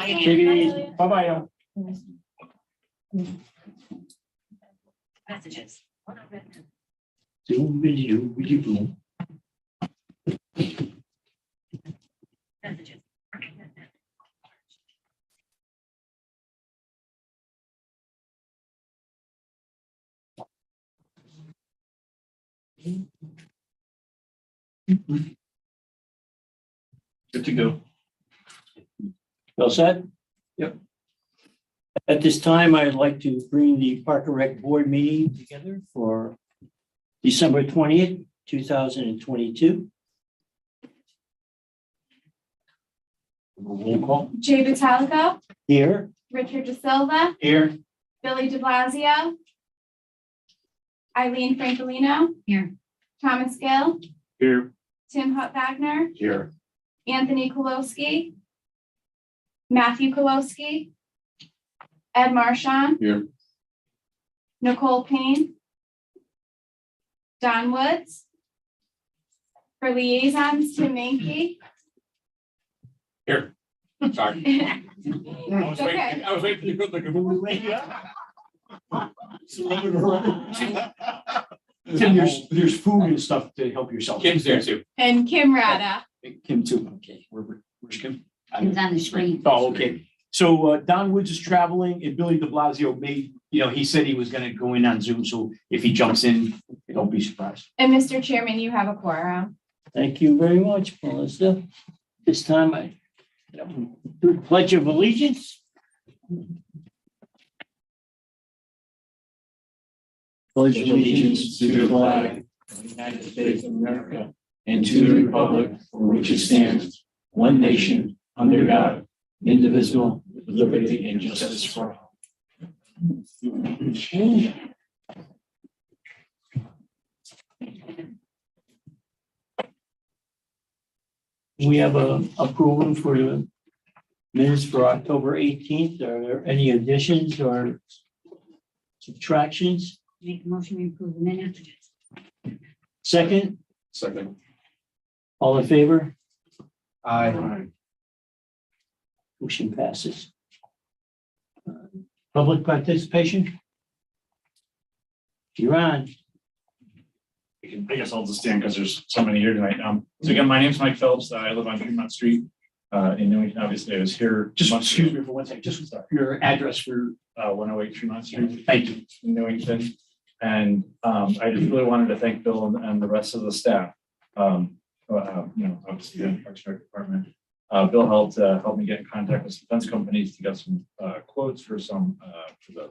Take it easy. Bye-bye. Messages. Messages. Good to go. Well said? Yep. At this time, I'd like to bring the Park and Rec Board meeting together for December 20th, 2022. Roll call. Jay Vitalico, Here. Richard De Silva, Here. Billy De Blasio, Eileen Francolino. Here. Thomas Gill, Here. Tim Hutt Wagner, Here. Anthony Kolowski, Matthew Kolowski, Ed Marchand. Here. Nicole Payne, Don Woods. For liaisons, Tim Mankey. Here. Sorry. It's okay. I was waiting for the good Tim, there's food and stuff to help yourself. Kim's there too. And Kim Rada. Kim too. Okay, where's Kim? It's on the screen. Oh, okay. So Don Woods is traveling and Billy De Blasio he said he was gonna go in on Zoom. So if he jumps in, don't be surprised. And Mr. Chairman, you have a quorum. Thank you very much, Melissa. This time I do the Pledge of Allegiance. Pledge allegiance to the flag of the United States of America and to the republic for which it stands, one nation, under God, indivisible, with liberty and justice for all. We have a approval for the minutes for October 18th. Are there any additions or subtractions? Make a motion to approve the minutes. Second, Second. all in favor? Aye. Motion passes. Public participation? You're on. I guess I'll just stand because there's so many here tonight. So again, my name's Mike Phelps. I live on Fremont Street in Newington. Obviously, I was here. Just excuse me for one second, just your address for, 108 Fremont Street thank you. in Newington. And I just really wanted to thank Bill and the rest of the staff. Obviously the Parks and Rec Department. Bill helped me get in contact with some fence companies to get some quotes for the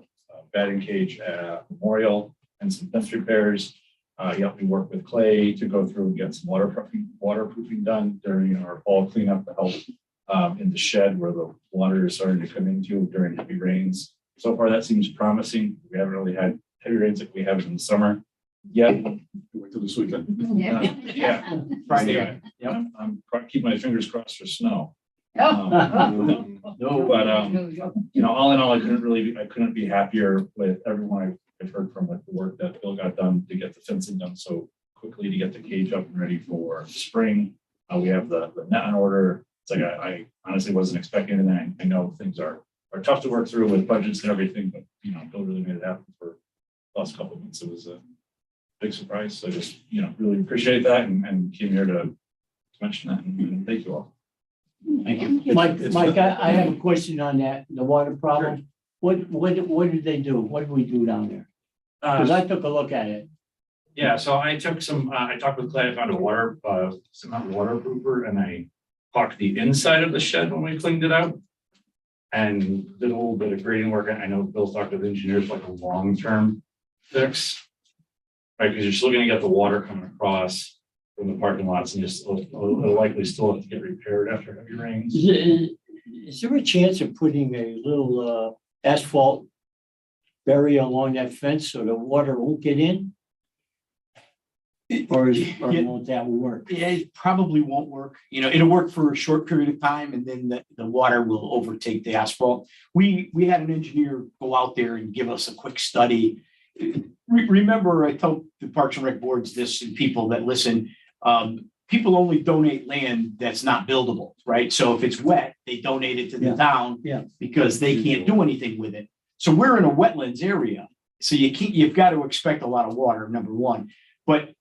batting cage memorial and some fence repairs. He helped me work with Clay to go through and get some waterproofing done during our fall cleanup to help in the shed where the water is starting to come into during heavy rains. So far, that seems promising. We haven't really had heavy rains like we have in the summer yet. Wait till this weekend. Yeah. Friday. Yeah, I'm keeping my fingers crossed for snow. Oh. But all in all, I couldn't be happier with everyone I've heard from, like the work that Bill got done to get the fencing done so quickly to get the cage up and ready for spring. We have the net on order. It's like I honestly wasn't expecting it, and I know things are tough to work through with budgets and everything, but Bill really made it happen for the last couple of months. It was a big surprise. So I just really appreciate that and came here to mention that and thank you all. Thank you. Mike, I have a question on that, the water problem. What did they do? What did we do down there? Because I took a look at it. Yeah, so I took I talked with Clay, I found a cement waterproofer, and I caulked the inside of the shed when we cleaned it out. And did a little bit of grading work. I know Bill's talked with engineers like a long-term fix. Right, because you're still gonna get the water coming across from the parking lots, and it'll likely still have to get repaired after heavy rains. Is there a chance of putting a little asphalt barrier along that fence so the water won't get in? Or won't that work? Yeah, it probably won't work. It'll work for a short period of time and then the water will overtake the asphalt. We had an engineer go out there and give us a quick study. Remember, I told the Parks and Rec boards this and people that listen, people only donate land that's not buildable, right? So if it's wet, they donate it to the Yeah. town. Yeah. Because they can't do anything with it. So we're in a wetlands area. So you've got to expect a lot of water, number one. But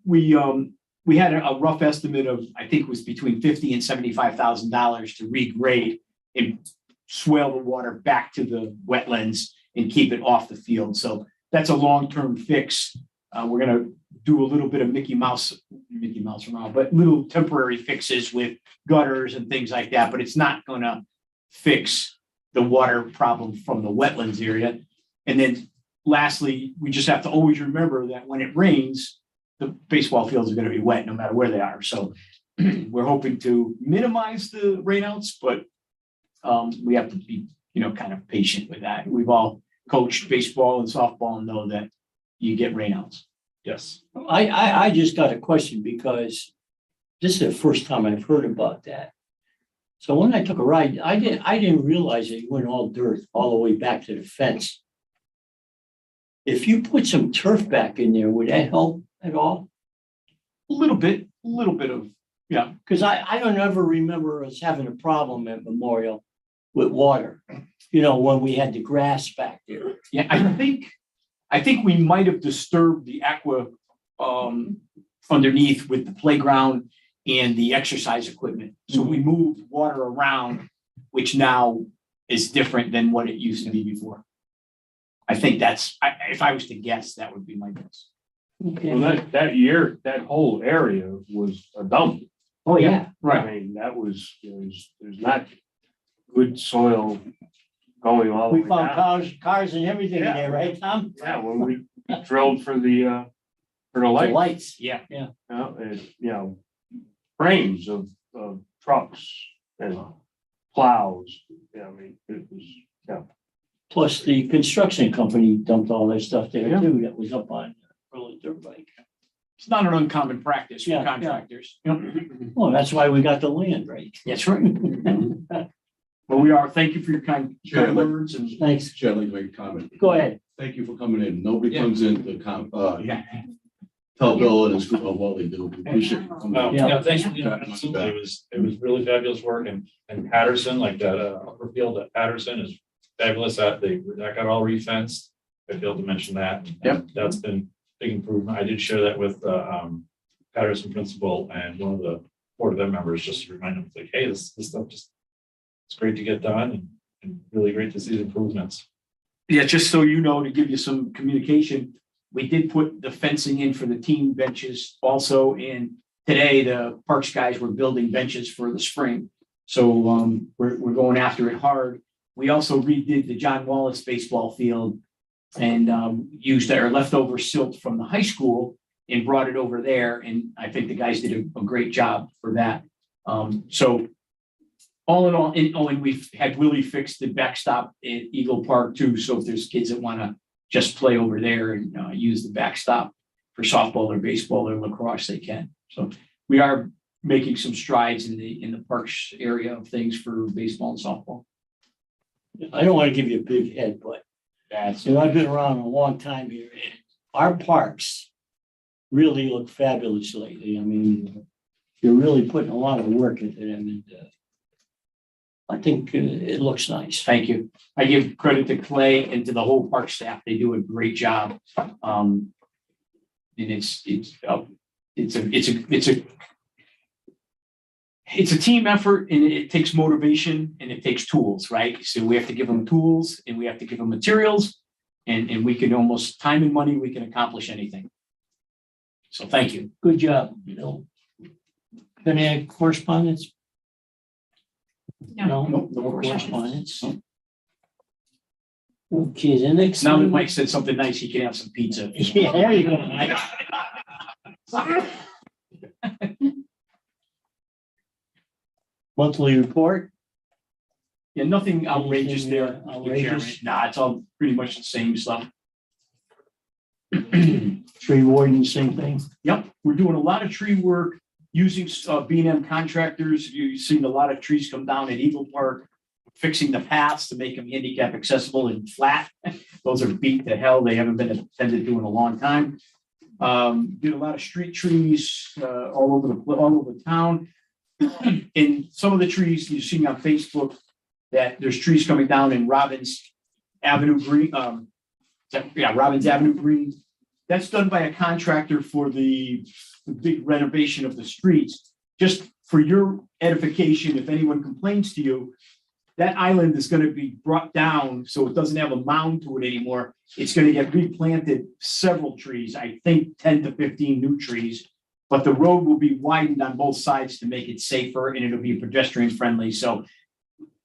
we had a rough estimate of, I think it was between $50,000 and $75,000 to regrade and swale the water back to the wetlands and keep it off the field. So that's a long-term fix. We're gonna do a little bit of Mickey Mouse around, but little temporary fixes with gutters and things like that, but it's not gonna fix the water problem from the wetlands area. And then lastly, we just have to always remember that when it rains, the baseball fields are gonna be wet no matter where they are. So we're hoping to minimize the rainouts, but we have to be, kind of patient with that. We've all coached baseball and softball and know that you get rainouts. Yes. I just got a question because this is the first time I've heard about that. So when I took a ride, I didn't realize it went all dirt all the way back to the fence. If you put some turf back in there, would that help at all? A little bit of, yeah. Because I don't ever remember us having a problem at Memorial with water, when we had the grass back there. Yeah, I think we might have disturbed the aqua underneath with the playground and the exercise equipment. So we moved water around, which now is different than what it used to be before. I think if I was to guess, that would be my guess. Well, that year, that whole area was a dump. Oh, yeah. I mean, that was, there's not good soil going all the We way found down. cars and everything in Yeah. there, right, Tom? Yeah, when we drilled for the The lights, lights. Yeah. frames of trucks and plows. Yeah, I mean, it was, Plus the construction company dumped all their stuff there Yeah. too, that was up on Early Dirt Bike. It's not an uncommon practice for Yeah, yeah. contractors. Well, that's why we got the land, right? That's right. Well, thank you for your kind words and. Thanks. Chair, I'd like to make a comment. Go ahead. Thank you for coming in. Nobody Yeah. comes in to tell Bill and his group how well they do. We appreciate you coming in. Yeah. Thanks. Absolutely. It was really fabulous work and Patterson, like that upper field at Patterson is fabulous. That got all refenced. I failed to mention that. Yep. That's been big improvement. I did share that with Patterson principal and one of the board of them members, just to remind them, like, hey, this stuff it's great to get done and really great to see the improvements. Yeah, just so you know, to give you some communication, we did put the fencing in for the team benches also. And today the Parks guys were building benches for the spring. So we're going after it hard. We also redid the John Wallace baseball field and used our leftover silt from the high school and brought it over there. And I think the guys did a great job for that. So all in all, and we've had Willie fix the backstop at Eagle Park too. So if there's kids that want to just play over there and use the backstop for softball or baseball or lacrosse, they can. So we are making some strides in the parks area of things for baseball and softball. I don't want to give you a big head, but I've been around a long time here and our parks really look fabulous lately. I mean, you're really putting a lot of work into them and I think it looks nice. Thank you. I give credit to Clay and to the whole park staff. They do a great job. And it's a team effort and it takes motivation and it takes tools, right? So we have to give them tools and we have to give them materials and we can almost time and money, we can accomplish anything. So thank you. Good job, Bill. Any correspondence? No. No correspondence. Okay, the next. Now that one- Mike said something nice, he can have some pizza. Yeah, there you go, Mike. Monthly report. Yeah, nothing outrageous Anything, there. Mr. Chairman. outrageous? Nah, it's all pretty much the same stuff. Tree warden, same thing. Yep, we're doing a lot of tree work using B&M contractors. You've seen a lot of trees come down at Eagle Park, fixing the paths to make them handicap accessible and flat. Those are beat to hell. They haven't been attended to in a long time. Did a lot of street trees, all over town. And some of the trees you've seen on Facebook, that there's trees coming down in Robbins Avenue Green, Robbins Avenue Green. That's done by a contractor for the big renovation of the streets. Just for your edification, if anyone complains to you, that island is gonna be brought down, so it doesn't have a mound to it anymore. It's gonna get replanted several trees, I think 10 to 15 new trees. But the road will be widened on both sides to make it safer, and it'll be pedestrian friendly, so.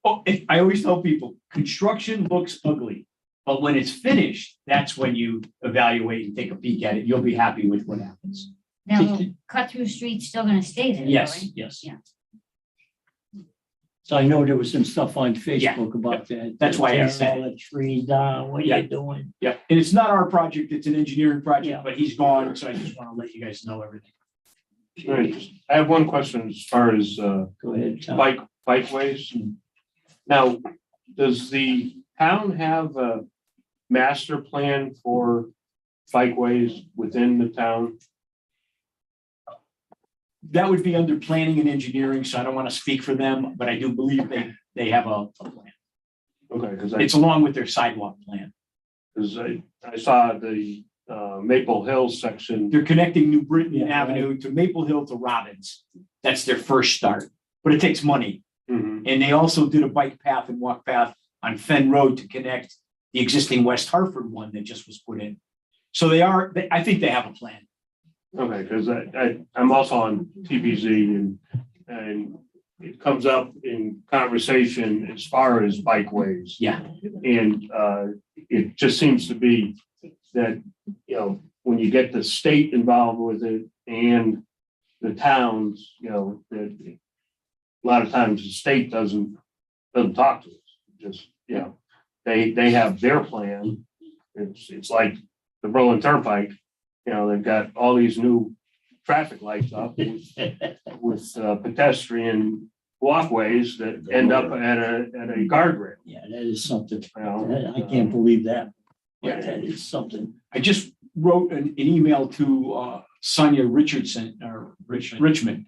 I always tell people, construction looks ugly, but when it's finished, that's when you evaluate and take a peek at it. You'll be happy with what happens. Now, the cut through street's still gonna stay there, Yes, right? yes. Yeah. So I know there was some stuff on Facebook about that. That's why I Tearing said all the trees down, what are Yeah. you doing? Yeah, and it's not our project, it's an engineering project, Yeah. but he's gone, so I just want to let you guys know everything. Right. I have one question as far as Go ahead, Tom. bikeways. Now, does the town have a master plan for bikeways within the town? That would be under planning and engineering, so I don't want to speak for them, but I do believe they have a plan. Okay, because It's along with their sidewalk plan. I saw the Maple Hill section. They're connecting New Britain Yeah, right. Avenue to Maple Hill to Robbins. That's their first start, but it takes money. Mhm. And they also did a bike path and walk path on Fen Road to connect the existing West Hartford one that just was put in. So I think they have a plan. Okay, because I'm also on TPZ and it comes up in conversation as far as bikeways. Yeah. And it just seems to be that, when you get the state involved with it and the towns, that a lot of times the state doesn't talk to us. Just, they have their plan. It's like the Berlin Turnpike, they've got all these new traffic lights up with pedestrian walkways that end up at a guardrail. Yeah, that is something. You I can't believe that. Yeah. But that is something. I just wrote an email to Sonia Richardson or Richmond,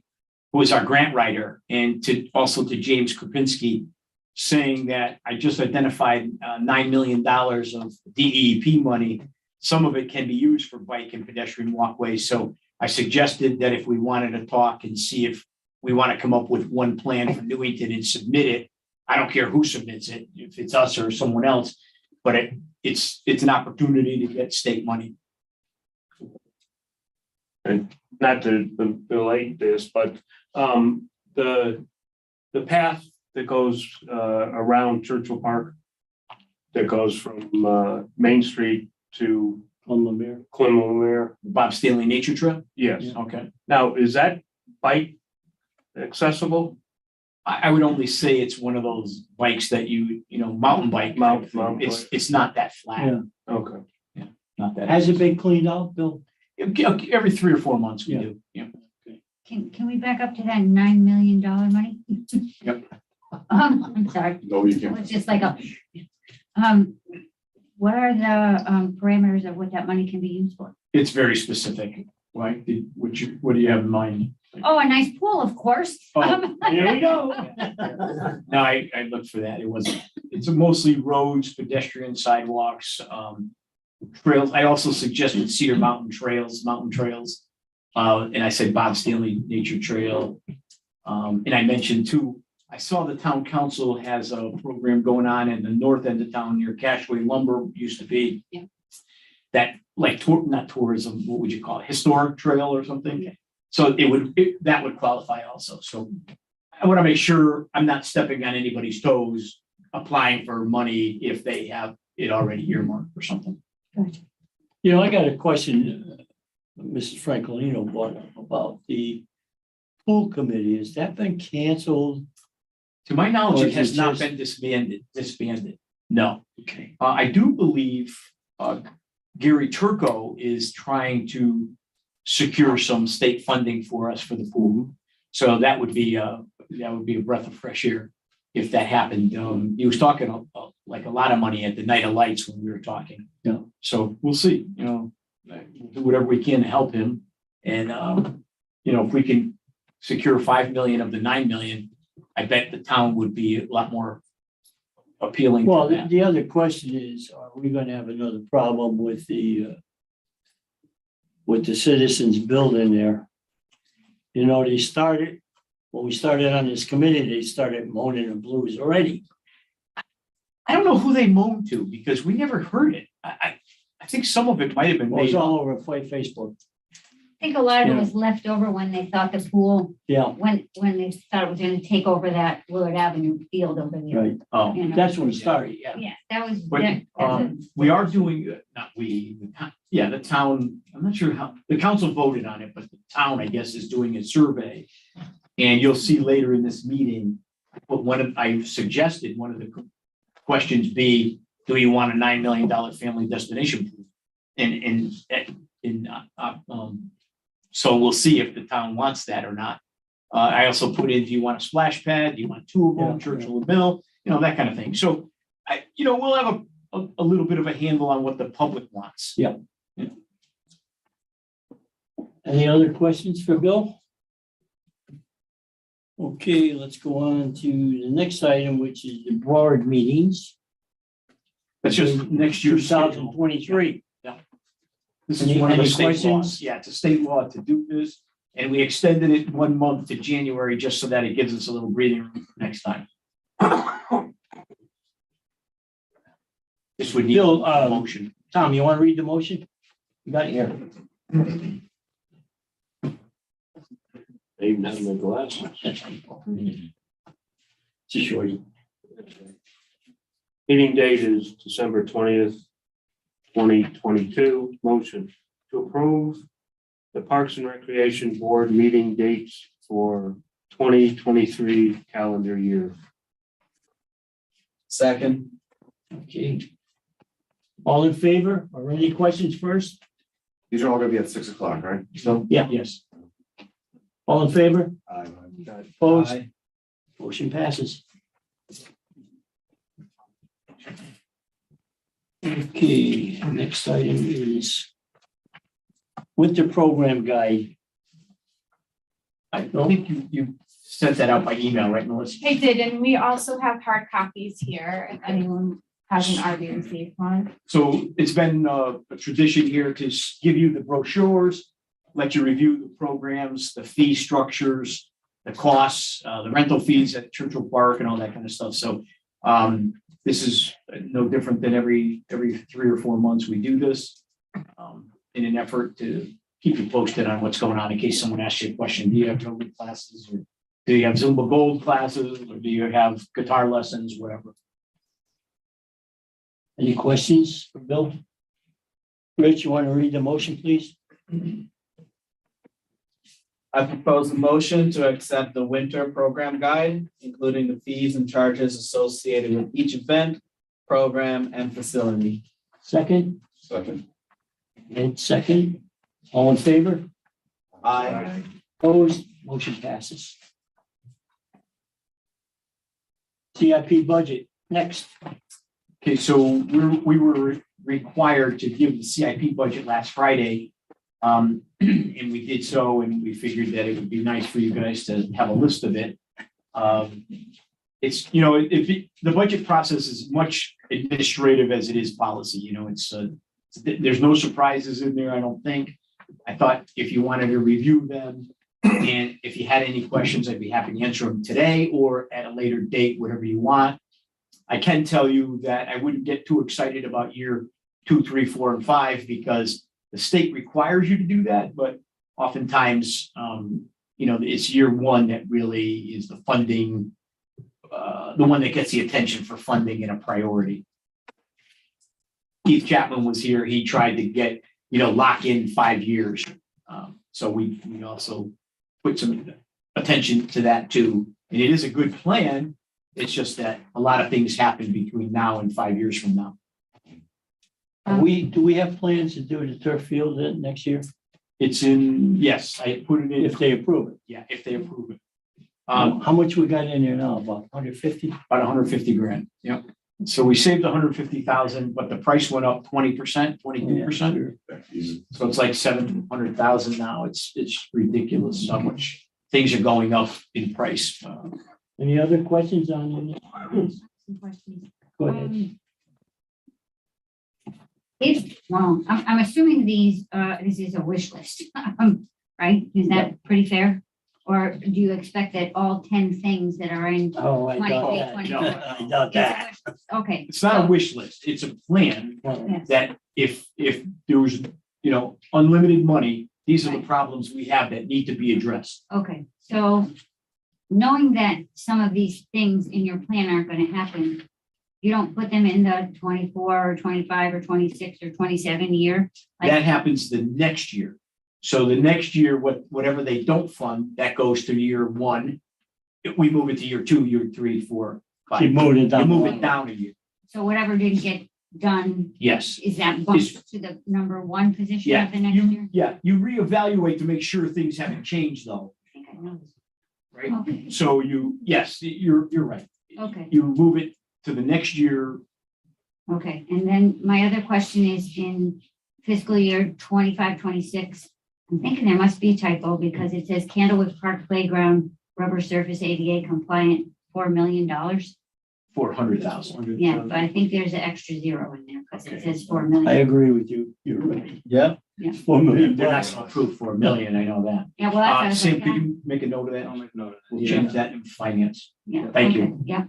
who is our grant writer, and also to James Krupinski, saying that I just identified $9 million of DEP money. Some of it can be used for bike and pedestrian walkways. So I suggested that if we wanted to talk and see if we want to come up with one plan for Newington and submit it, I don't care who submits it, if it's us or someone else, but it's an opportunity to get state money. Not to belate this, but the path that goes around Churchill Park, that goes from Main Street to Clinmore. Bob Stanley Nature Trail? Yes. Okay. Now, is that bike accessible? I would only say it's one of those bikes that mountain bike. Mountain It's not that flat, Yeah. Okay. not that. Has it been cleaned out, Bill? Every 3 or 4 months we Yeah. do. Yeah. Can we back up to that $9 million money? Yep. I'm sorry, No, you it can't. was just like what are the parameters of what that money can be used for? It's very specific. Right? What do you have in mind? Oh, a nice pool, of course. Oh, Here we go. No, I looked for that. It's mostly roads, pedestrian sidewalks, trails. I also suggested Cedar Mountain mountain trails. And I said Bob Stanley Nature Trail. And I mentioned too, I saw the town council has a program going on in the north end of town near Cashway Lumber used to be. Yeah. That not tourism, what would you call it? Historic trail or something? Okay. So that would qualify also. So I want to make sure I'm not stepping on anybody's toes, applying for money if they have it already earmarked or something. I got a question, Mrs. Francolino brought up about the pool committee. Has that been canceled? To my knowledge, Or it is has it not just- been disbanded. No. Okay. I do believe Gary Turco is trying to secure some state funding for us for the pool. So that would be a breath of fresh air if that happened. He was talking like a lot of money at the Night of Lights when we were talking. Yeah. So we'll see, we'll do whatever we can to help him. And, if we can secure 5 million of the 9 million, I bet the town would be a lot more appealing. Well, to that. the other question is, are we gonna have another problem with the citizens building there? When we started on this committee, they started moaning the blues already. I don't know who they moaned to because we never heard it. I think some of it might have been Well, it's made up. all over Facebook. I think a lot of it Yeah. was left over when they thought the pool, Yeah, when they thought it was gonna take over that Willard Avenue field over there. right. Oh, You know. That's when it started, yeah. Yeah, that was. but that's we are doing, not we, the town, I'm not sure how, the council voted on it, but the town, I guess, is doing a survey. And you'll see later in this meeting, I suggested one of the questions be, do you want a $9 million family destination pool? So we'll see if the town wants that or not. I also put in, do you want a splash pad? Do you want 2 of them, Yeah. Churchill and Mill, that kind of thing. So we'll have a little bit of a handle on what the public wants. Yeah. Any other questions for Bill? Okay, let's go on to the next item, which is the board meetings, That's just next year's schedule. 2023. This is one of the Any state questions? laws. Yeah, it's a state law to do this. And we extended it 1 month to January, just so that it gives us a little breathing room next time. This would need Bill, a motion. Tom, you want to read the motion? You got it here. They even have my glasses. It's a shorty. Meeting date is December 20th, 2022. Motion to approve the Parks and Recreation Board meeting dates for 2023 calendar year. Second. Okay. All in favor or any questions first? These are all gonna be at 6 o'clock, right? So, Yeah. yes. All in favor? Opposed? Aye. Motion passes. Okay, next item is winter program guide. I think you sent that out by email, right, Melissa? I did, and we also have hard copies here if anyone hasn't already received one. So it's been a tradition here to give you the brochures, let you review the programs, the fee structures, the costs, the rental fees at Churchill Park and all that kind of stuff. So this is no different than every 3 or 4 months we do this in an effort to keep you posted on what's going on in case someone asks you a question. Do you have yoga classes, or do you have Zumba Gold classes, or do you have guitar lessons, whatever? Any questions for Bill? Rich, you want to read the motion, please? I propose a motion to accept the winter program guide, including the fees and charges associated with each event, program, and facility. Second, Second. and second. All in favor? Aye. Opposed? Motion passes. CIP budget, next. Okay, so we were required to give the CIP budget last Friday. And we did so, and we figured that it would be nice for you guys to have a list of it. It's, the budget process is much administrative as it is policy, there's no surprises in there, I don't think. I thought if you wanted to review them, and if you had any questions, I'd be happy to answer them today or at a later date, whatever you want. I can tell you that I wouldn't get too excited about year 2, 3, 4, and 5 because the state requires you to do that, but oftentimes, it's year 1 that really is the funding, the one that gets the attention for funding and a priority. Keith Chapman was here. He tried to get, lock in 5 years. So we also put some attention to that too. And it is a good plan. It's just that a lot of things happen between now and 5 years from now. Do we have plans to do the turf field next year? It's in, yes, I put it in. If they approve it. Yeah, if they approve it. How much we got in there now? About 150? About 150 grand. Yep. So we saved 150,000, but the price went up 20%, 22%. So it's like 700,000 now. It's ridiculous how much things are going up in price. Any other questions on any? Some questions. Go ahead. I'm assuming this is a wish list, right? Is that pretty fair? Or do you expect that all 10 things that are in? Oh, I doubt 23, that. I doubt that. Okay. It's not a wish list. It's a plan Yes. that if there was, unlimited money, these are the Right. problems we have that need to be addressed. Okay, so knowing that some of these things in your plan aren't gonna happen, you don't put them in the 24 or 25 or 26 or 27 year? Like- That happens the next year. So the next year, whatever they don't fund, that goes to year one. If we move it to year 2, year 3, 4, 5. Keep moving it You down. move it down a year. So whatever didn't get done, Yes. is that bumped to the number 1 position Yeah. of the next year? You reevaluate to make sure things haven't changed though, I think I know this. right? Okay, So you're right. okay, You move it to the next year. okay. And then my other question is in fiscal year 25, 26. I'm thinking there must be a typo because it says Candlewood Park Playground rubber surface ADA compliant, $4 million. 400,000. Yeah, but I think there's an extra zero in there because it Okay. says 4 I million. agree with you. You're right. Yeah. Yeah. 4 million. They're not gonna approve 4 million, I know that. Yeah, well, that's what I was Sam, like, could you make a note of that? I'll make note of We'll it. change that in finance. yeah. Thank you. okay, Yeah.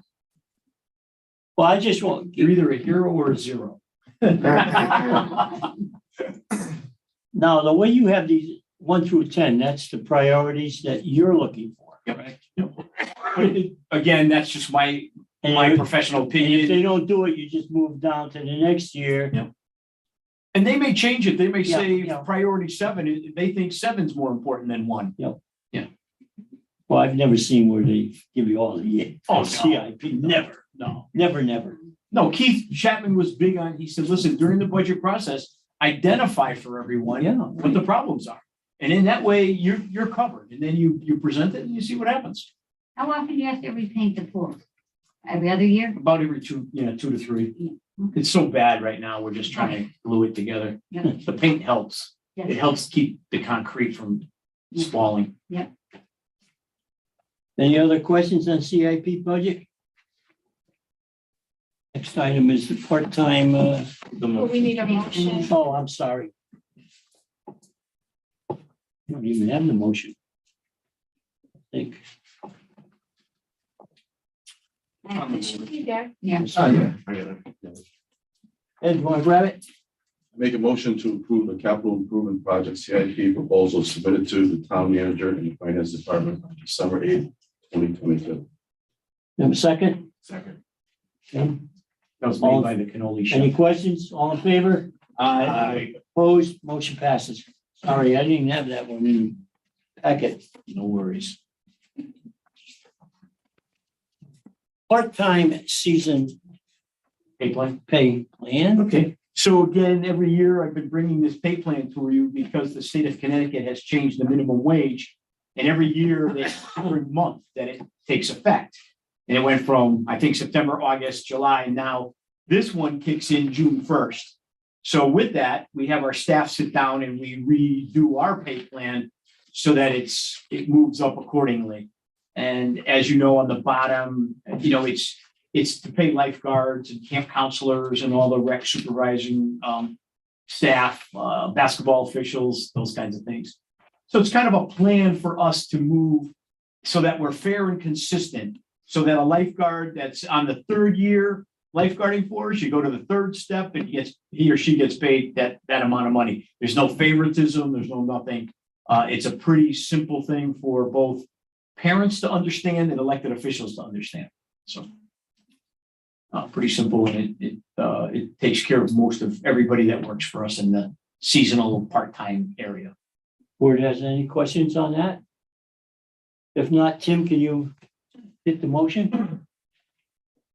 Well, I just want, You're either a hero or a zero. now, the way you have these 1 through 10, that's the priorities that you're looking for, correct? Again, that's just my And professional if they opinion. don't do it, you just move down to the next year. Yeah. And they may change it. They may Yeah, say yeah. priority 7, they think 7's more important than 1. Well, I've never seen where they give you all the Oh, no. CIP. Never, No. never. No, Keith Chapman was big on, he said, listen, during the budget process, identify for everyone Yeah. what the problems are. And in that way, you're covered. And then you present it and you see what happens. How often do you have to repaint the pool? Every other year? About every 2 to 3. Yeah. It's so bad right now. We're just trying to glue it together. Yeah. The paint helps. Yeah. It helps keep the concrete from spalling. Any other questions on CIP budget? Next item is the part-time, Well, we need a motion. oh, I'm sorry. I don't even have the motion. I think. Yeah. Ed, you want to grab it? Make a motion to approve the capital improvement project CIP proposal submitted to the town manager and the finance department on December 8th, 2022. Have a second? Second. Tim? That was made by the cannoli Any shop. questions? All in favor? Opposed? Motion passes. Sorry, I didn't have that one in packet. No worries. Part-time season Pay plan? pay plan. Okay, so again, every year I've been bringing this pay plan to you because the state of Connecticut has changed the minimum wage. And every year, every month that it takes effect. And it went from, I think, September, August, July, and now this one kicks in June 1st. So with that, we have our staff sit down and we redo our pay plan so that it moves up accordingly. And as you know, on the bottom, it's to pay lifeguards and camp counselors and all the rec supervising staff, basketball officials, those kinds of things. So it's kind of a plan for us to move so that we're fair and consistent. So that a lifeguard that's on the 3rd year lifeguarding for us, you go to the 3rd step and he or she gets paid that amount of money. There's no favoritism, there's no nothing. It's a pretty simple thing for both parents to understand and elected officials to understand. So pretty simple, and it takes care of most of everybody that works for us in the seasonal part-time area. Board has any questions on that? If not, Tim, can you hit the motion?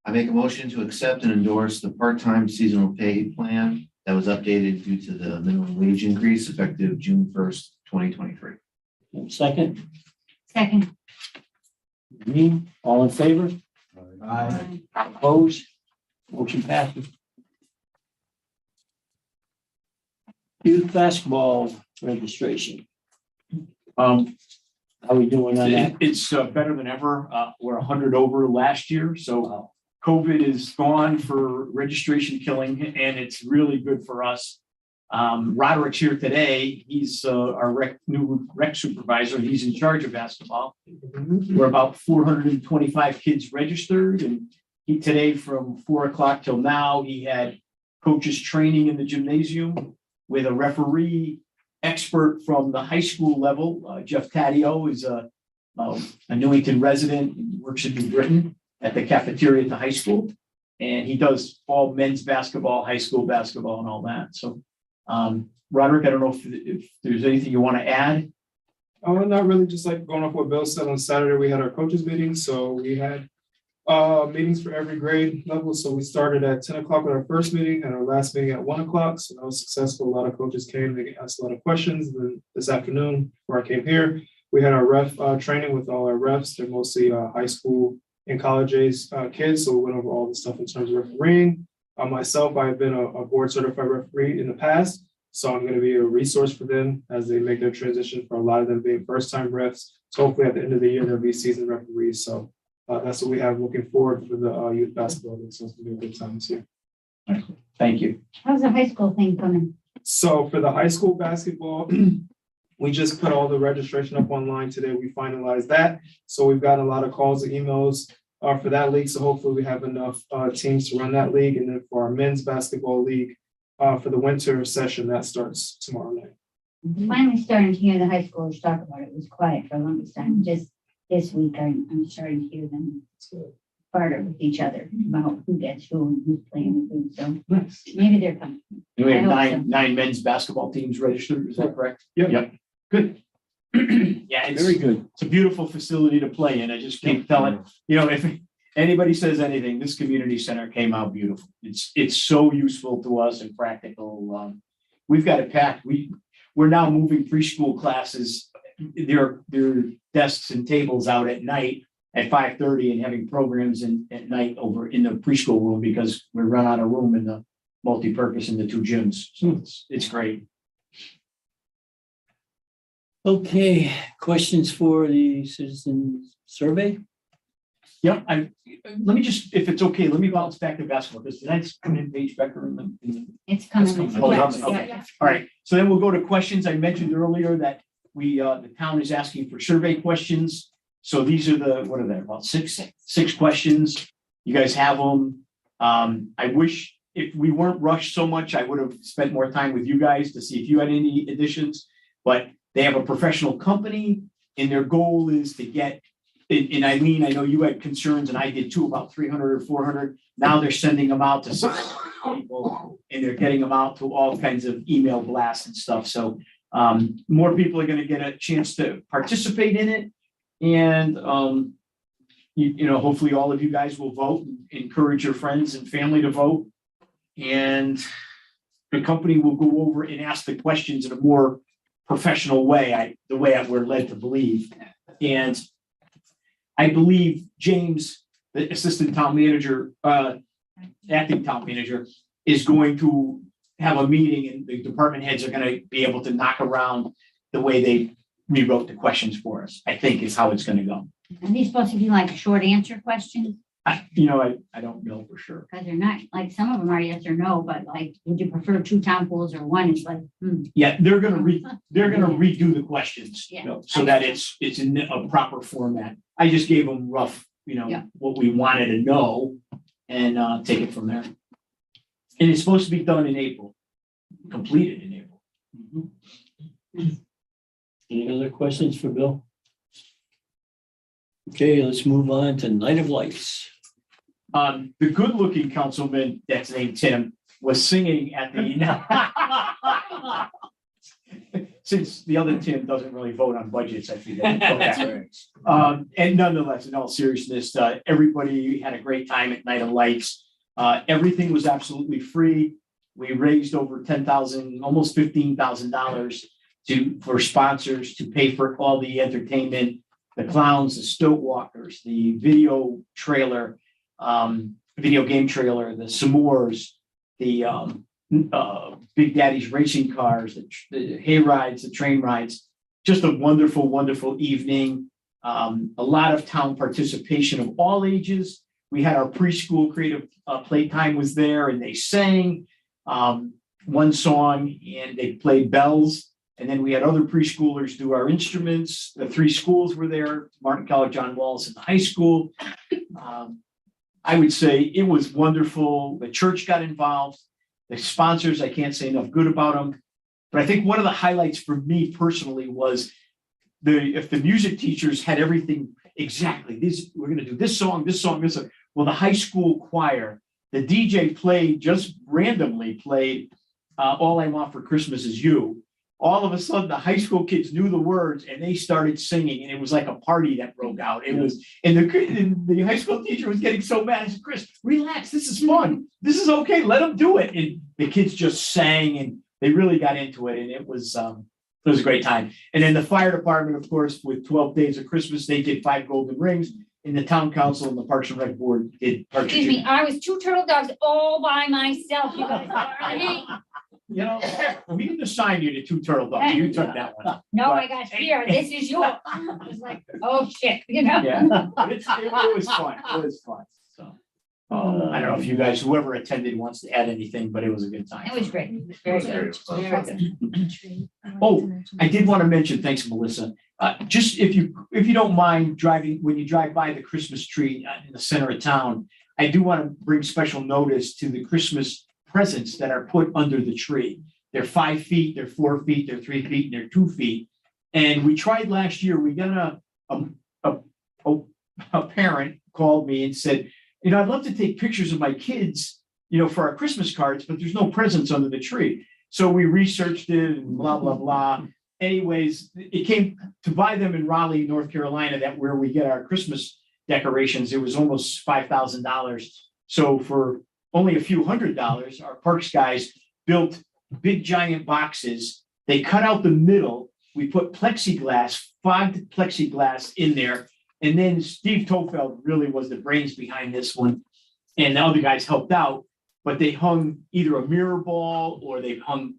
I make a motion to accept and endorse the part-time seasonal pay plan that was updated due to the minimum wage increase effective June 1st, 2023. Second, Second. me, all in favor? Opposed? Motion passes. Youth basketball registration. How are we doing on that? It's better than ever. We're 100 over last year, so COVID is gone for registration killing, and it's really good for us. Roderick's here today. He's our new rec supervisor. He's in charge of basketball. We're about 425 kids registered, and today from 4 o'clock till now, he had coaches training in the gymnasium with a referee expert from the high school level. Jeff Taddeo is a Newington resident, works in New Britain at the cafeteria at the high school. And he does all men's basketball, high school basketball, and all that. So, Roderick, I don't know if there's anything you want to add. Oh, not really, just like going off what Bill said on Saturday, we had our coaches meeting, so we had meetings for every grade level. So we started at 10 o'clock with our first meeting and our last meeting at 1 o'clock. So that was successful. A lot of coaches came, they asked a lot of questions. And then this afternoon, before I came here, we had our ref training with all our refs. They're mostly high school and college age kids. So we went over all the stuff in terms of refereeing. Myself, I've been a board certified referee in the past. So I'm going to be a resource for them as they make their transition, for a lot of them being first time refs. So hopefully at the end of the year, they'll be seasoned referees. So that's what we have looking forward for the youth basketball league. So it's going to be a good time this year. Thank you. How's the high school thing coming? So for the high school basketball, we just put all the registration up online today. We finalized that. So we've gotten a lot of calls and emails for that league. So hopefully we have enough teams to run that league. And then for our men's basketball league, for the winter session, that starts tomorrow night. Finally starting to hear the high schoolers talk about it. It was quiet for the longest time. Just this week, I'm starting to hear them barter with each other about who gets who and who's playing with who. So maybe they're coming. And we have I hope nine men's basketball teams registered. Is that correct? Yep. Good. Yeah, it's Very good. It's a beautiful facility to play in. I just keep telling, if anybody says anything, this community center came out beautiful. It's so useful to us and practical. We've got it packed. We're now moving preschool classes, their desks and tables out at night at 5:30 and having programs at night over in the preschool room because we run out of room in the multi-purpose in the two gyms. So it's great. Okay, questions for the citizen survey? Yeah, let me just, if it's okay, let me bounce back to basketball because tonight's coming in Paige Becker in the. It's coming. Oh, Yeah, it's coming. Okay. yeah. All right, so then we'll go to questions. I mentioned earlier that the town is asking for survey questions. So these are what are they, about six questions. You guys have them. I wish if we weren't rushed so much, I would have spent more time with you guys to see if you had any additions. But they have a professional company and their goal is to get, and Eileen, I know you had concerns and I did too about 300 or 400. Now they're sending them out to 600 people and they're getting them out to all kinds of email blasts and stuff. So more people are going to get a chance to participate in it. And, hopefully all of you guys will vote, and encourage your friends and family to vote. And the company will go over and ask the questions in a more professional way, the way we're led to believe. And I believe James, the assistant town manager, acting town manager, is going to have a meeting and the department heads are going to be able to knock around the way they rewrote the questions for us, I think is how it's going to go. Are these supposed to be like short answer questions? I don't know for sure. Because they're not, like, some of them are yes or no, but like, would you prefer 2 town pools or 1? It's like, Yeah, they're gonna redo the questions, Yeah. so that it's in a proper format. I just gave them rough, Yeah. what we wanted to know and take it from there. And it's supposed to be done in April, completed in April. Any other questions for Bill? Okay, let's move on to Night of Lights. The good-looking councilman that's named Tim was singing at the. Since the other Tim doesn't really vote on budgets, I figured. And nonetheless, in all seriousness, everybody had a great time at Night of Lights. Everything was absolutely free. We raised over $10,000, almost $15,000 for sponsors to pay for all the entertainment, the clowns, the stoat walkers, the video trailer. video game trailer, the s'mores, the Big Daddy's racing cars, the hay rides, the train rides. Just a wonderful, wonderful evening. A lot of town participation of all ages. We had our preschool creative playtime was there, and they sang one song and they played bells. And then we had other preschoolers do our instruments. The three schools were there, Martin Kellogg, John Wallace, and the high school. I would say it was wonderful. The church got involved. The sponsors, I can't say enough good about them. But I think one of the highlights for me personally was if the music teachers had everything exactly, we're going to do this song, this song, this song. Well, the high school choir, the DJ just randomly played All I Want for Christmas Is You. All of a sudden, the high school kids knew the words and they started singing, and it was like a party that broke out. It was, and the high school teacher was getting so mad. I said, Chris, relax. This is fun. This is okay. Let them do it. And the kids just sang and they really got into it. And it was a great time. And then the fire department, of course, with 12 days of Christmas, they did 5 golden rings. And the town council and the Parks and Rec board did. Excuse me, I was 2 turtle doves all by myself. You guys sorry? You know, we didn't assign you to 2 turtle doves. You took that one. No, I got here. This is yours. I was like, oh shit, you know? Yeah, but it was fun. It was fun. So I don't know if you guys, whoever attended wants to add anything, but it was a good time. It was great. Very good. Very good. Oh, I did want to mention, thanks, Melissa. Just if you don't mind driving, when you drive by the Christmas tree in the center of town, I do want to bring special notice to the Christmas presents that are put under the tree. They're 5 feet, they're 4 feet, they're 3 feet, and they're 2 feet. And we tried last year. We got a parent called me and said, you know, I'd love to take pictures of my kids, you know, for our Christmas cards, but there's no presents under the tree. So we researched it and blah, blah, blah. Anyways, it came to buy them in Raleigh, North Carolina, that where we get our Christmas decorations. It was almost $5,000. So for only a few $100s, our parks guys built big giant boxes. They cut out the middle. We put plexiglass, fogged plexiglass in there. And then Steve Tofeld really was the brains behind this one. And the other guys helped out, but they hung either a mirror ball or they hung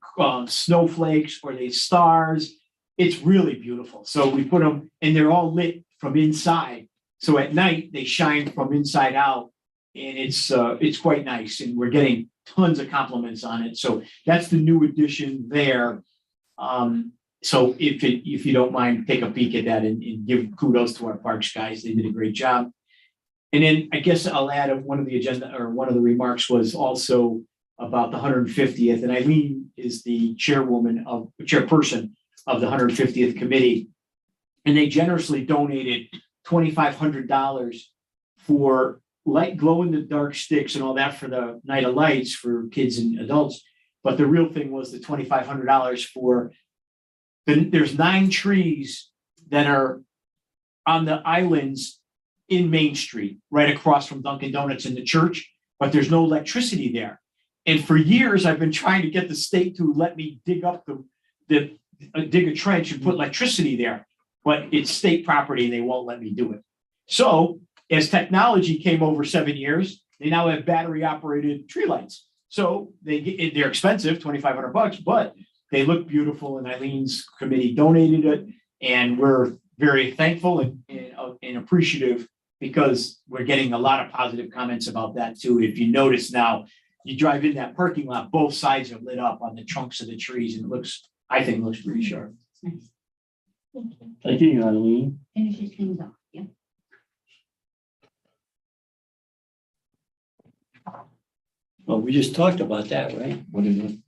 snowflakes or they stars. It's really beautiful. So we put them, and they're all lit from inside. So at night they shine from inside out, and it's quite nice. And we're getting tons of compliments on it. So that's the new addition there. So if you don't mind, take a peek at that and give kudos to our parks guys. They did a great job. And then I guess I'll add one of the agenda, or one of the remarks was also about the 150th. And Eileen is the chairperson of the 150th committee. And they generously donated $2,500 for light glow in the dark sticks and all that for the night of lights for kids and adults. But the real thing was the $2,500 for there's 9 trees that are on the islands in Main Street, right across from Dunkin' Donuts in the church, but there's no electricity there. And for years, I've been trying to get the state to let me dig up dig a trench and put electricity there, but it's state property and they won't let me do it. So as technology came over 7 years, they now have battery operated tree lights. So they're expensive, $2,500, but they look beautiful, and Eileen's committee donated it. And we're very thankful and appreciative, because we're getting a lot of positive comments about that too. If you notice now, you drive in that parking lot, both sides are lit up on the trunks of the trees, and I think it looks pretty sharp. Nice. Thank you. Thank you, Eileen. Finishes things off, yeah. Well, we just talked about that, right? What is it?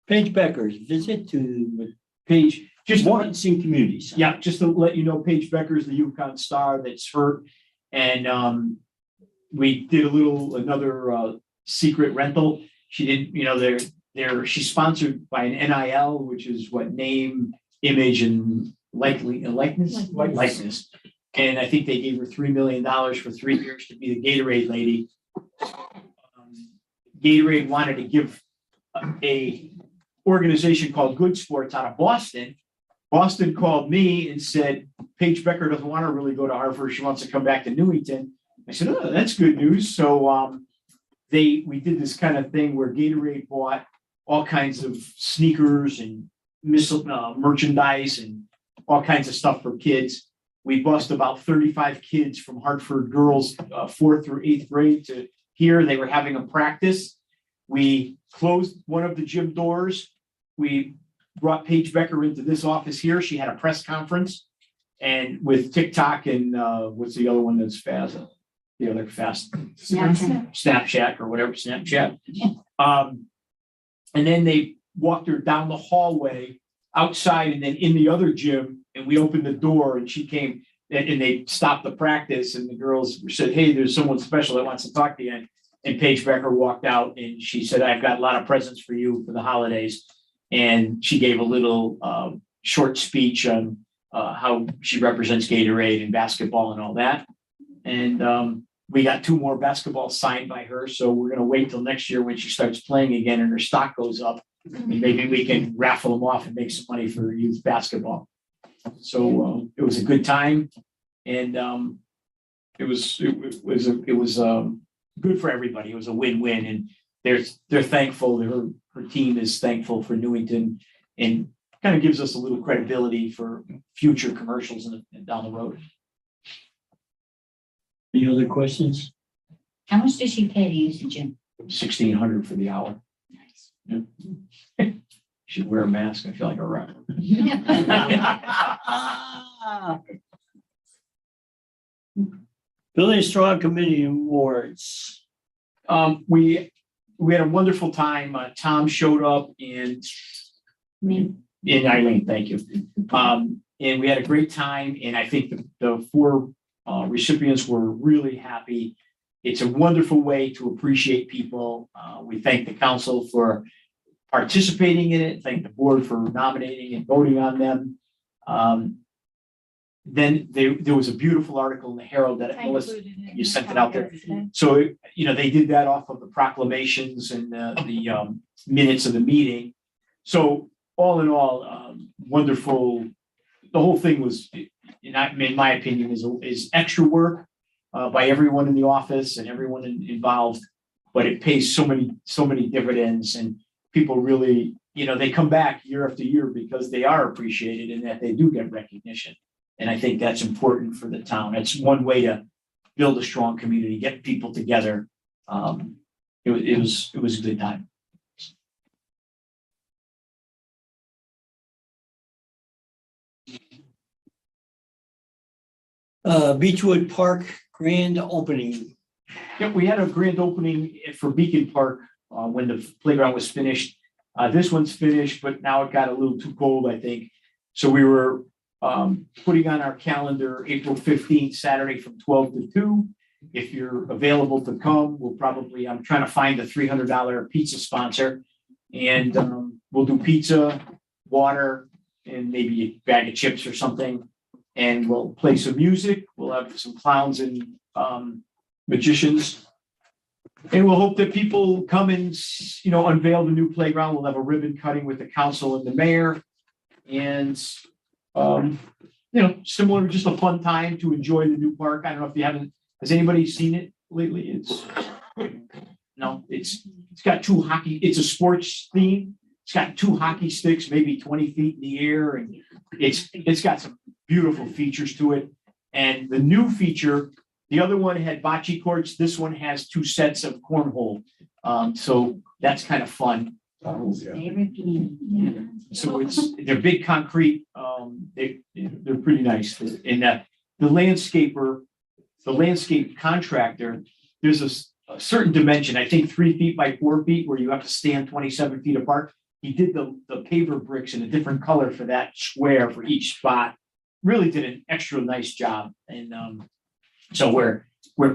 Paige Becker's visit to Paige, just Mortensen Community Center. Yeah, just to let you know, Paige Becker's the Yukon Star that's hurt. And we did another secret rental. She didn't, you know, she's sponsored by an NIL, which is what name, image, and likeness. And I think they gave her $3 million for 3 years to be the Gatorade lady. Gatorade wanted to give a organization called Good Sports out of Boston. Boston called me and said, Paige Becker doesn't want to really go to Hartford. She wants to come back to Newington. I said, oh, that's good news. So we did this kind of thing where Gatorade bought all kinds of sneakers and merchandise and all kinds of stuff for kids. We bussed about 35 kids from Hartford girls, 4th through 8th grade to here. They were having a practice. We closed one of the gym doors. We brought Paige Becker into this office here. She had a press conference and with TikTok and what's the other one that's fast? The other fast Snapchat or whatever, Snapchat. And then they walked her down the hallway outside and then in the other gym, and we opened the door and she came and they stopped the practice and the girls said, hey, there's someone special that wants to talk to you. And Paige Becker walked out and she said, I've got a lot of presents for you for the holidays. And she gave a little short speech on how she represents Gatorade and basketball and all that. And we got 2 more basketballs signed by her. So we're going to wait till next year when she starts playing again and her stock goes up. And maybe we can raffle them off and make some money for youth basketball. So it was a good time. And it was good for everybody. It was a win-win. And they're thankful. Her team is thankful for Newington and kind of gives us a little credibility for future commercials and down the road. Any other questions? How much does she pay to use the gym? $1,600 for the hour. Nice. Yeah. Should wear a mask. I feel like a rat. Building Strong Committee Awards. We had a wonderful time. Tom showed up and Eileen, thank you. And we had a great time. And I think the 4 recipients were really happy. It's a wonderful way to appreciate people. We thank the council for participating in it. Thank the board for nominating and voting on them. Then there was a beautiful article in the Herald that Melissa, you sent it out there. So, they did that off of the proclamations and the minutes of the meeting. So all in all, wonderful. The whole thing was, in my opinion, is extra work by everyone in the office and everyone involved, but it pays so many dividends, and people really, they come back year after year because they are appreciated and that they do get recognition. And I think that's important for the town. It's one way to build a strong community, get people together. It was a good time. Beechwood Park grand opening. Yeah, we had a grand opening for Beacon Park when the playground was finished. This one's finished, but now it got a little too cold, I think. So we were putting on our calendar April 15th, Saturday from 12 to 2. If you're available to come, I'm trying to find a $300 pizza sponsor, and we'll do pizza, water, and maybe a bag of chips or something. And we'll play some music. We'll have some clowns and magicians. And we'll hope that people come and, unveil the new playground. We'll have a ribbon cutting with the council and the mayor. And, similar, just a fun time to enjoy the new park. I don't know if has anybody seen it lately? It's got 2 hockey, it's a sports theme. It's got 2 hockey sticks, maybe 20 feet in the air. And it's got some beautiful features to it. And the new feature, the other one had bocce courts. This one has 2 sets of cornhole. So that's kind of fun. Favorite game. So they're big concrete. They're pretty nice. And the landscape contractor, there's a certain dimension, I think 3 feet by 4 feet, where you have to stand 27 feet apart. He did the paver bricks in a different color for that square for each spot. Really did an extra nice job. And so we're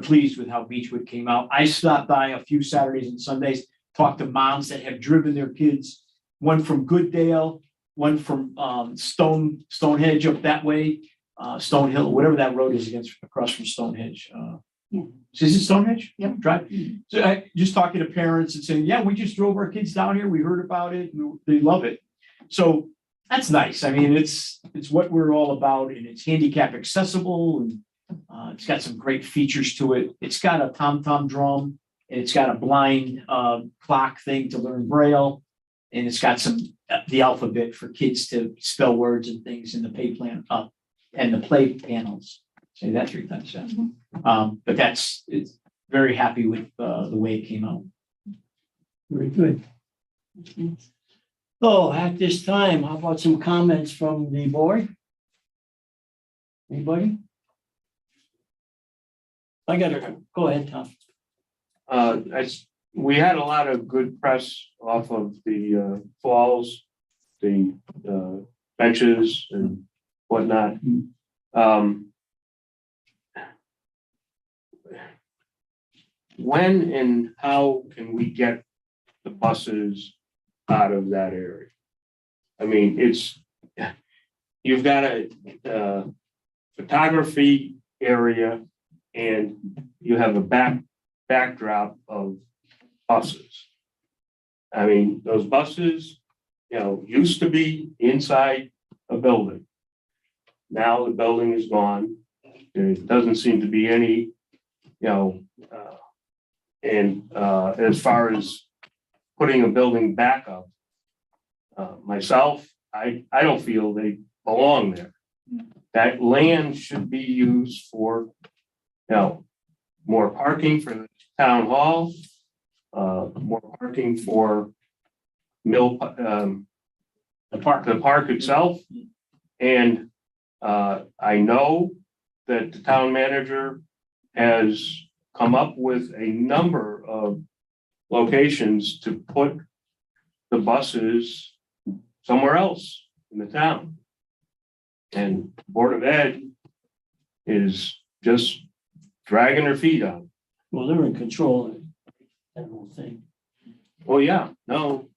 pleased with how Beechwood came out. I stopped by a few Saturdays and Sundays, talked to moms that have driven their kids, one from Gooddale, one from Stonehenge up that way, Stonehill, whatever that road is across from Stonehenge. Is it Stonehenge? Yep. Drive. So I just talking to parents and saying, yeah, we just drove our kids down here. We heard about it. And they love it. So that's nice. I mean, it's what we're all about, and it's handicap accessible, and it's got some great features to it. It's got a tom-tom drum And it's got a blind clock thing to learn Braille. And it's got the alphabet for kids to spell words and things in the pay plan and the play panels. Say that 3 times fast. But it's very happy with the way it came out. Very good. So at this time, how about some comments from the board? Anybody? Go ahead, Tom. We had a lot of good press off of the falls, the benches and whatnot. When and how can we get the buses out of that area? I mean, you've got a photography area and you have a backdrop of buses. I mean, those buses, used to be inside a building. Now the building is gone. There doesn't seem to be any, as far as putting a building back up, myself, I don't feel they belong there. That land should be used for, more parking for the town hall, more parking for the park itself. And I know that the town manager has come up with a number of locations to put the buses somewhere else in the town. And Board of Ed is just dragging their feet on. Well, they're in control of that whole thing. Oh, yeah, no,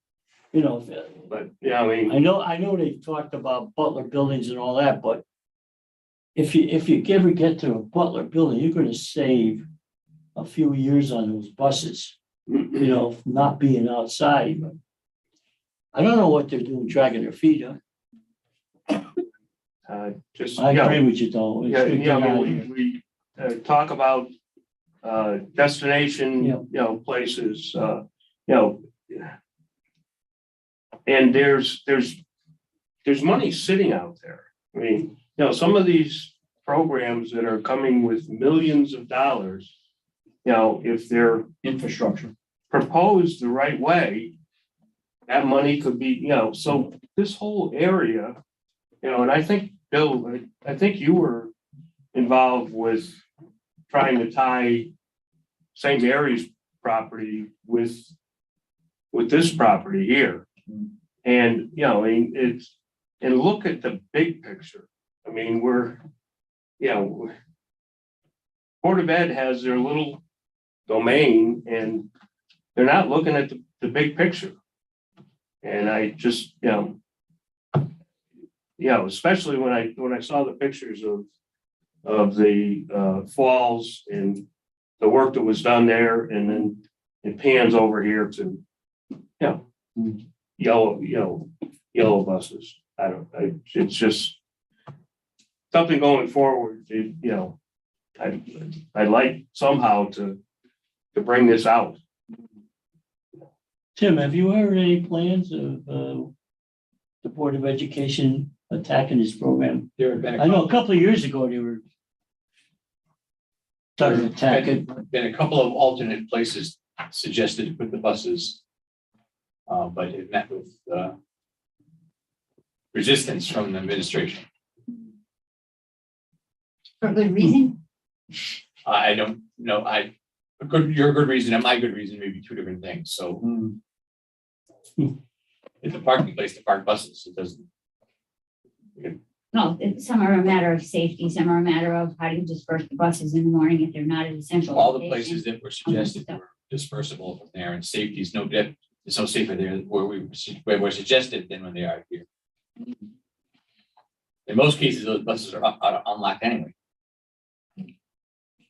but yeah, I mean, I know they talked about Butler buildings and all that, but if you ever get to a Butler building, you're gonna save a few years on those buses, not being outside. But I don't know what they're doing, dragging their feet on. just, I agree with you, though. It's good to get out of here. we talk about destination, places, and there's money sitting out there. I mean, some of these programs that are coming with millions of dollars, if they're Infrastructure. proposed the right way, that money could be, so this whole area, and I think, Bill, I think you were involved with trying to tie St. Mary's property with this property here. And, and look at the big picture. I mean, Board of Ed has their little domain and they're not looking at the big picture. And I just, especially when I saw the pictures of the falls and the work that was done there, and then it pans over here to, yellow buses. It's just something going forward. I'd like somehow to bring this out. Tim, have you heard any plans of the Board of Education attacking this program? There have been I know a couple of years ago they were starting to attack it. been a couple of alternate places suggested to put the buses, but it met with resistance from the administration. For good reason? I don't know. Your good reason and my good reason may be two different things. So it's a parking place to park buses. It doesn't. No, some are a matter of safety, some are a matter of how do you disperse the buses in the morning if they're not at essential. All the location. places that were suggested were dispersible from there, and safety is no different. It's no safer there where we're suggested than when they are here. In most cases, those buses are unlocked anyway. At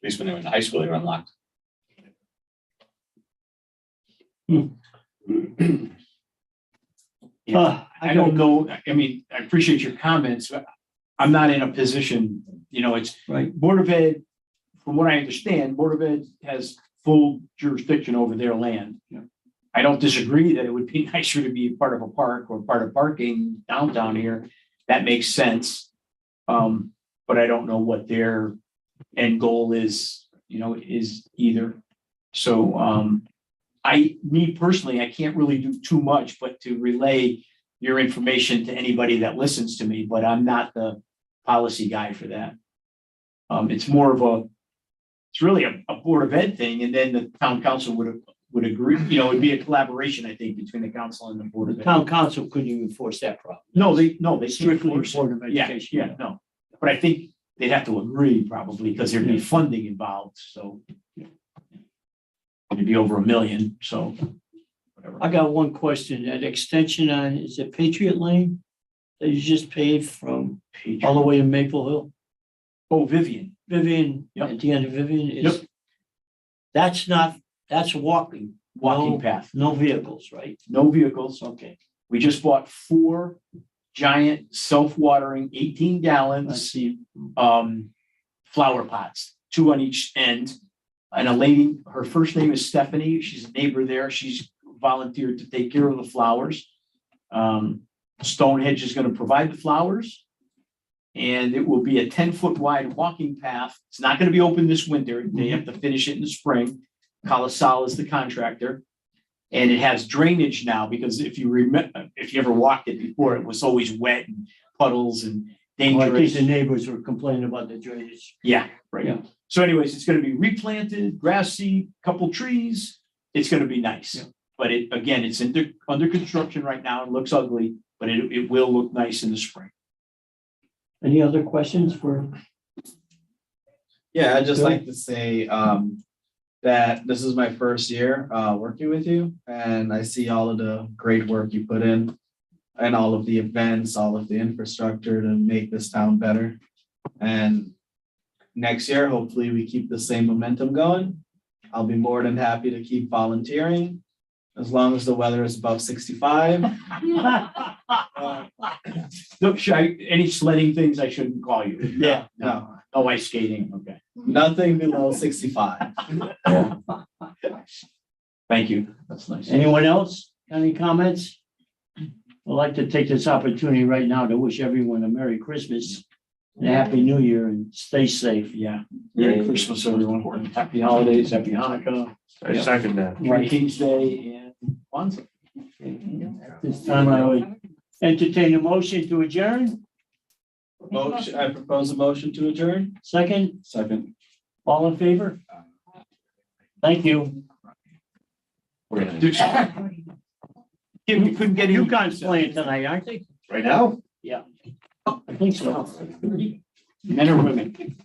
least when they were in high school, they were unlocked. I don't know. I mean, I appreciate your comments, but I'm not in a position, it's Right. Board of Ed, from what I understand, Board of Ed has full jurisdiction over their land. I don't disagree that it would be nicer to be part of a park or part of parking downtown here. That makes sense. But I don't know what their end goal is, is either. So, me personally, I can't really do too much, but to relay your information to anybody that listens to me, but I'm not the policy guy for that. It's more of it's really a Board of Ed thing, and then the town council would agree, it'd be a collaboration, I think, between the council and the Board of The Ed. town council couldn't even enforce that problem. No, they Strictly enforce it. Board of Yeah, Education. yeah, no, but I think they'd have to agree probably, because there'd be funding involved, so. It'd be over $1 million, so. Whatever. I got one question. That extension on, is it Patriot Lane? That you just paved from all the way to Maple Hill? Oh, Vivian. Vivian, Yep. at the end of Vivian is, Yep. that's walking. Walking No- path, No vehicles, right? no vehicles. Okay, We just bought 4 giant self-watering 18 I gallons see. flower pots, 2 on each end. And a lady, her first name is Stephanie. She's a neighbor there. She's volunteered to take care of the flowers. Stonehenge is going to provide the flowers. And it will be a 10-foot wide walking path. It's not going to be open this winter. They have to finish it in the spring. Colasal is the contractor. And it has drainage now, because if you remember, if you ever walked it before, it was always wet and puddles and Well, I think dangerous. the neighbors were complaining about the drainage. Yeah, right. Yeah. So anyways, it's gonna be replanted, grassy, couple trees. It's gonna be nice. Yeah. But it's under construction right now. It looks ugly, but it will look nice in the spring. Any other questions for? Yeah, I'd just Bill? like to say that this is my first year working with you, and I see all of the great work you put in and all of the events, all of the infrastructure to make this town better. And next year, hopefully we keep the same momentum going. I'll be more than happy to keep volunteering as long as the weather is above 65. Look, any sledding things I shouldn't call you? Yeah, No, no ice skating, okay. Nothing below 65. Thank you. That's nice. Anyone else? Any comments? I'd like to take this opportunity right now to wish everyone a Merry Christmas and a Happy New Year and stay safe. Yeah. Merry Christmas, everyone. Happy holidays, happy Hanukkah. I second that. Happy King's Day and Kwanzaa. This time I would entertain a motion to adjourn. I propose a motion to adjourn. Second, Second. all in favor? Thank you. We couldn't get You any. guys playing tonight, aren't they? Right now? I think so. Men or women?